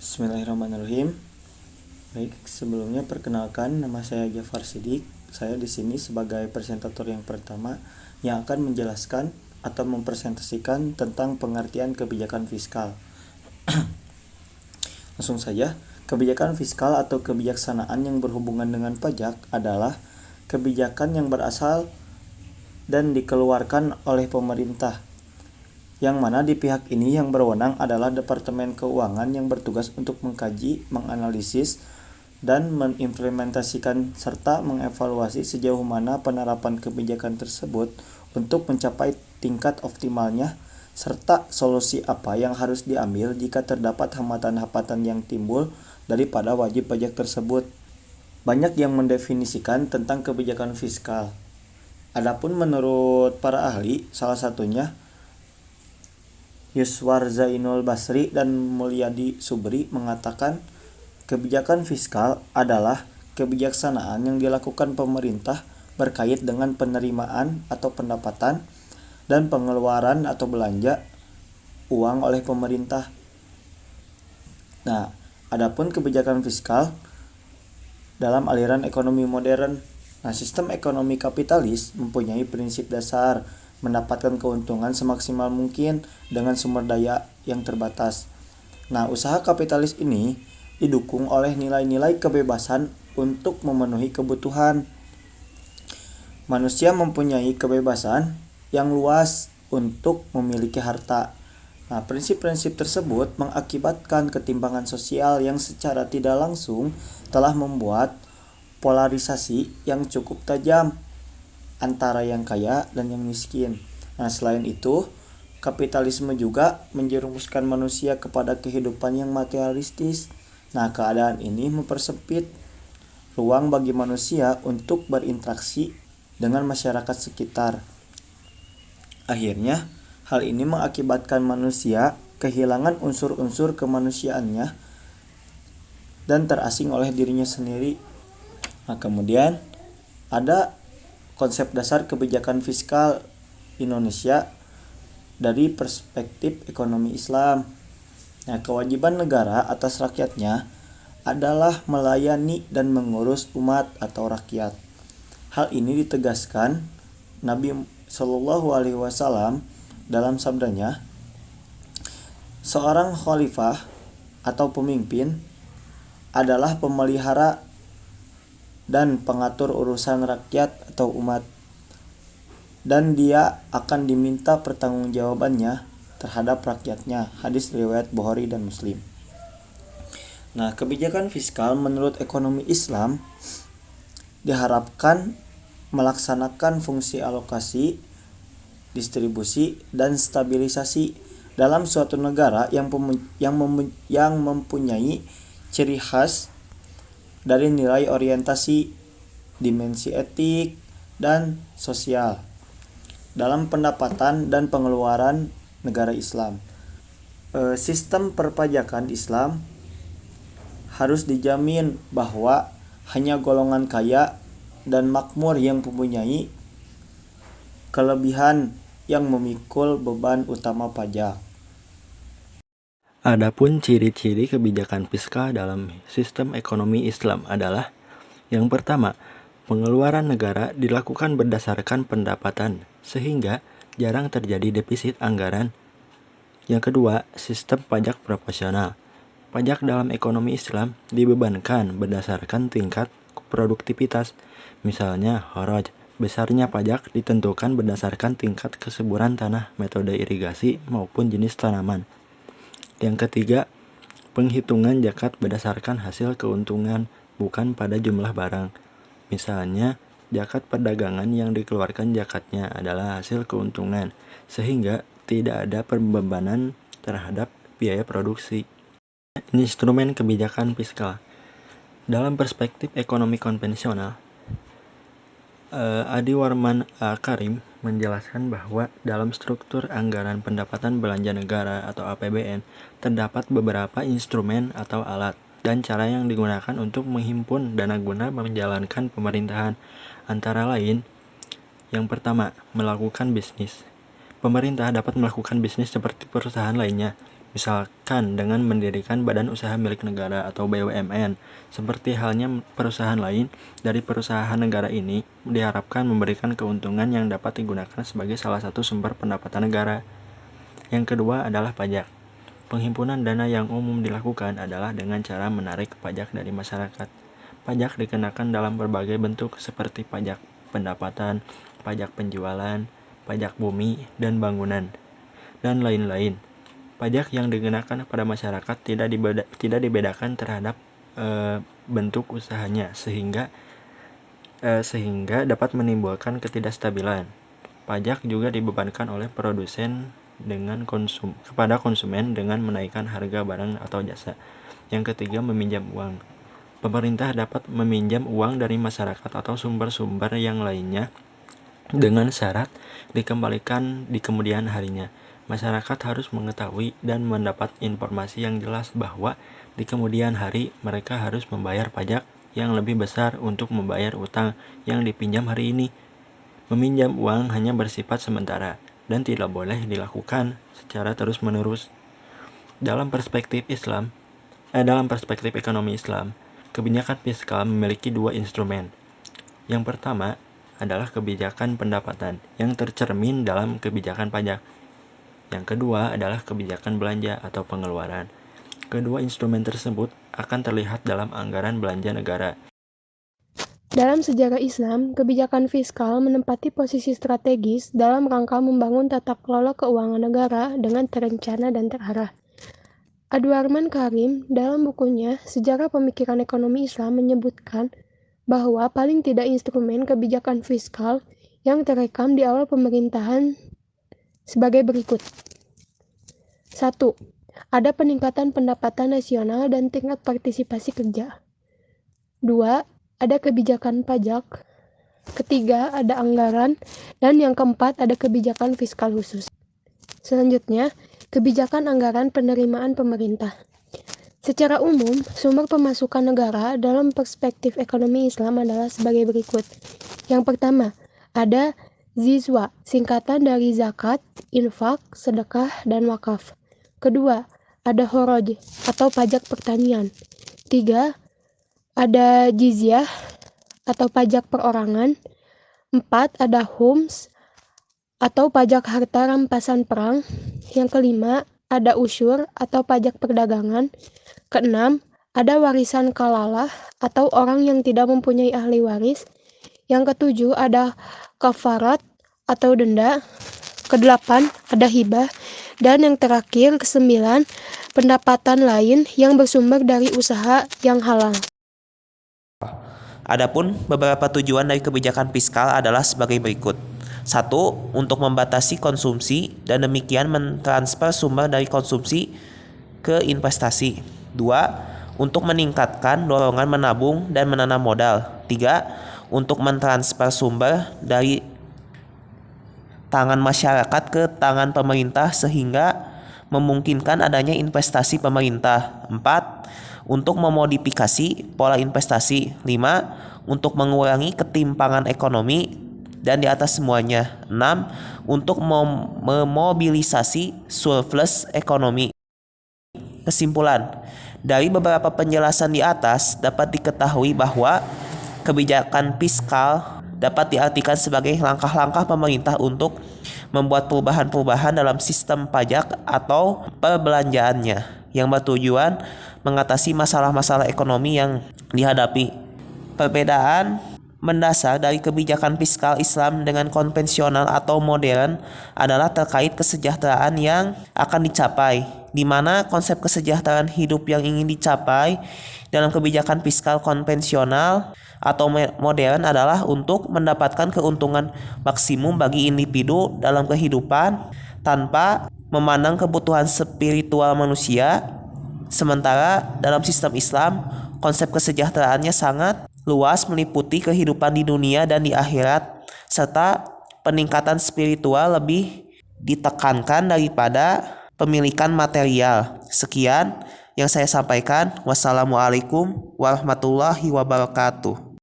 Bismillahirrahmanirrahim. Baik, sebelumnya perkenalkan, nama saya Jafar Sidik. Saya di sini sebagai presentator yang pertama yang akan menjelaskan atau mempresentasikan tentang pengertian kebijakan fiskal. Langsung saja, kebijakan fiskal atau kebijaksanaan yang berhubungan dengan pajak adalah kebijakan yang berasal dan dikeluarkan oleh pemerintah, yang mana di pihak ini yang berwenang adalah Departemen Keuangan yang bertugas untuk mengkaji, menganalisis, dan mengimplementasikan serta mengevaluasi sejauh mana penerapan kebijakan tersebut untuk mencapai tingkat optimalnya serta solusi apa yang harus diambil jika terdapat hambatan-hambatan yang timbul daripada wajib pajak tersebut. Banyak yang mendefinisikan tentang kebijakan fiskal. Adapun menurut para ahli, salah satunya Yuswar Zainul Basri dan Mulyadi Subri mengatakan kebijakan fiskal adalah kebijaksanaan yang dilakukan pemerintah berkait dengan penerimaan atau pendapatan dan pengeluaran atau belanja uang oleh pemerintah. Nah, adapun kebijakan fiskal dalam aliran ekonomi modern. Nah, sistem ekonomi kapitalis mempunyai prinsip dasar mendapatkan keuntungan semaksimal mungkin dengan sumber daya yang terbatas. Nah, usaha kapitalis ini didukung oleh nilai-nilai kebebasan untuk memenuhi kebutuhan. Manusia mempunyai kebebasan yang luas untuk memiliki harta. Nah, prinsip-prinsip tersebut mengakibatkan ketimpangan sosial yang secara tidak langsung telah membuat polarisasi yang cukup tajam antara yang kaya dan yang miskin. Nah, selain itu, kapitalisme juga menjerumuskan manusia kepada kehidupan yang materialistis. Nah, keadaan ini mempersempit ruang bagi manusia untuk berinteraksi dengan masyarakat sekitar. Akhirnya, hal ini mengakibatkan manusia kehilangan unsur-unsur kemanusiaannya dan terasing oleh dirinya sendiri. Nah, kemudian ada konsep dasar kebijakan fiskal Indonesia dari perspektif ekonomi Islam. Nah, kewajiban negara atas rakyatnya adalah melayani dan mengurus umat atau rakyat. Hal ini ditegaskan Nabi Shallallahu Alaihi Wasallam dalam sabdanya, seorang khalifah atau pemimpin adalah pemelihara dan pengatur urusan rakyat atau umat, dan dia akan diminta pertanggungjawabannya terhadap rakyatnya. Hadis riwayat Bukhari dan Muslim. Nah, kebijakan fiskal menurut ekonomi Islam diharapkan melaksanakan fungsi alokasi, distribusi, dan stabilisasi dalam suatu negara yang mempunyai ciri khas dari nilai orientasi, dimensi etik, dan sosial dalam pendapatan dan pengeluaran negara Islam. Sistem perpajakan Islam harus dijamin bahwa hanya golongan kaya dan makmur yang mempunyai kelebihan yang memikul beban utama pajak. Adapun ciri-ciri kebijakan fiskal dalam sistem ekonomi Islam adalah: yang pertama, pengeluaran negara dilakukan berdasarkan pendapatan, sehingga jarang terjadi defisit anggaran. Yang kedua, sistem pajak proporsional. Pajak dalam ekonomi Islam dibebankan berdasarkan tingkat produktivitas. Misalnya, kharaj. Besarnya pajak ditentukan berdasarkan tingkat kesuburan tanah, metode irigasi, maupun jenis tanaman. Yang ketiga, penghitungan zakat berdasarkan hasil keuntungan, bukan pada jumlah barang. Misalnya, zakat perdagangan yang dikeluarkan zakatnya adalah hasil keuntungan, sehingga tidak ada pembebanan terhadap biaya produksi. Instrumen kebijakan fiskal. Dalam perspektif ekonomi konvensional, Adi Warman A. Karim menjelaskan bahwa dalam struktur anggaran pendapatan belanja negara atau APBN terdapat beberapa instrumen atau alat dan cara yang digunakan untuk menghimpun dana guna menjalankan pemerintahan. Antara lain, yang pertama, melakukan bisnis. Pemerintah dapat melakukan bisnis seperti perusahaan lainnya. misalkan dengan mendirikan badan usaha milik negara atau BUMN. Seperti halnya perusahaan lain, dari perusahaan negara ini diharapkan memberikan keuntungan yang dapat digunakan sebagai salah satu sumber pendapatan negara. Yang kedua adalah pajak. Penghimpunan dana yang umum dilakukan adalah dengan cara menarik pajak dari masyarakat. Pajak dikenakan dalam berbagai bentuk seperti pajak pendapatan, pajak penjualan, pajak bumi dan bangunan, dan lain-lain. Pajak yang dikenakan pada masyarakat tidak dibedakan terhadap bentuk usahanya, sehingga dapat menimbulkan ketidakstabilan. Pajak juga dibebankan oleh produsen kepada konsumen dengan menaikkan harga barang atau jasa. Yang ketiga, meminjam uang. Pemerintah dapat meminjam uang dari masyarakat atau sumber-sumber yang lainnya dengan syarat dikembalikan di kemudian harinya. Masyarakat harus mengetahui dan mendapat informasi yang jelas bahwa di kemudian hari mereka harus membayar pajak yang lebih besar untuk membayar utang yang dipinjam hari ini. Meminjam uang hanya bersifat sementara dan tidak boleh dilakukan secara terus-menerus. Dalam perspektif ekonomi Islam, kebijakan fiskal memiliki dua instrumen. Yang pertama adalah kebijakan pendapatan yang tercermin dalam kebijakan pajak. Yang kedua adalah kebijakan belanja atau pengeluaran. Kedua instrumen tersebut akan terlihat dalam anggaran belanja negara. Dalam sejarah Islam, kebijakan fiskal menempati posisi strategis dalam rangka membangun tata kelola keuangan negara dengan terencana dan terarah. Adwarman Karim dalam bukunya Sejarah Pemikiran Ekonomi Islam menyebutkan bahwa paling tidak instrumen kebijakan fiskal yang terekam di awal pemerintahan sebagai berikut. 1. Ada peningkatan pendapatan nasional dan tingkat partisipasi kerja. 2. Ada kebijakan pajak. Ketiga, ada anggaran. Dan yang keempat, ada kebijakan fiskal khusus. Selanjutnya, kebijakan anggaran penerimaan pemerintah. Secara umum, sumber pemasukan negara dalam perspektif ekonomi Islam adalah sebagai berikut. Yang pertama, ada zizwa, singkatan dari zakat, infak, sedekah, dan wakaf. Kedua, ada horoj atau pajak pertanian. 3. Ada jizyah atau pajak perorangan. 4. Ada hums atau pajak harta rampasan perang. Yang kelima, ada usyur atau pajak perdagangan. Keenam, ada warisan kalalah atau orang yang tidak mempunyai ahli waris. Yang ketujuh, ada kafarat atau denda. Kedelapan, ada hibah. Dan yang terakhir, kesembilan, pendapatan lain yang bersumber dari usaha yang halal. Adapun beberapa tujuan dari kebijakan fiskal adalah sebagai berikut. 1. Untuk membatasi konsumsi dan demikian mentransfer sumber dari konsumsi ke investasi. 2. Untuk meningkatkan dorongan menabung dan menanam modal. 3. Untuk mentransfer sumber dari tangan masyarakat ke tangan pemerintah sehingga memungkinkan adanya investasi pemerintah. 4. Untuk memodifikasi pola investasi. 5. Untuk mengurangi ketimpangan ekonomi. Dan di atas semuanya, 6. Untuk memobilisasi surplus ekonomi. Kesimpulan, dari beberapa penjelasan di atas dapat diketahui bahwa kebijakan fiskal dapat diartikan sebagai langkah-langkah pemerintah untuk membuat perubahan-perubahan dalam sistem pajak atau perbelanjaannya yang bertujuan mengatasi masalah-masalah ekonomi yang dihadapi. Perbedaan mendasar dari kebijakan fiskal Islam dengan konvensional atau modern adalah terkait kesejahteraan yang akan dicapai, di mana konsep kesejahteraan hidup yang ingin dicapai dalam kebijakan fiskal konvensional atau modern adalah untuk mendapatkan keuntungan maksimum bagi individu dalam kehidupan tanpa memandang kebutuhan spiritual manusia. Sementara dalam sistem Islam, konsep kesejahteraannya sangat luas meliputi kehidupan di dunia dan di akhirat, serta peningkatan spiritual lebih ditekankan daripada pemilikan material. Sekian yang saya sampaikan. Wassalamualaikum warahmatullahi wabarakatuh.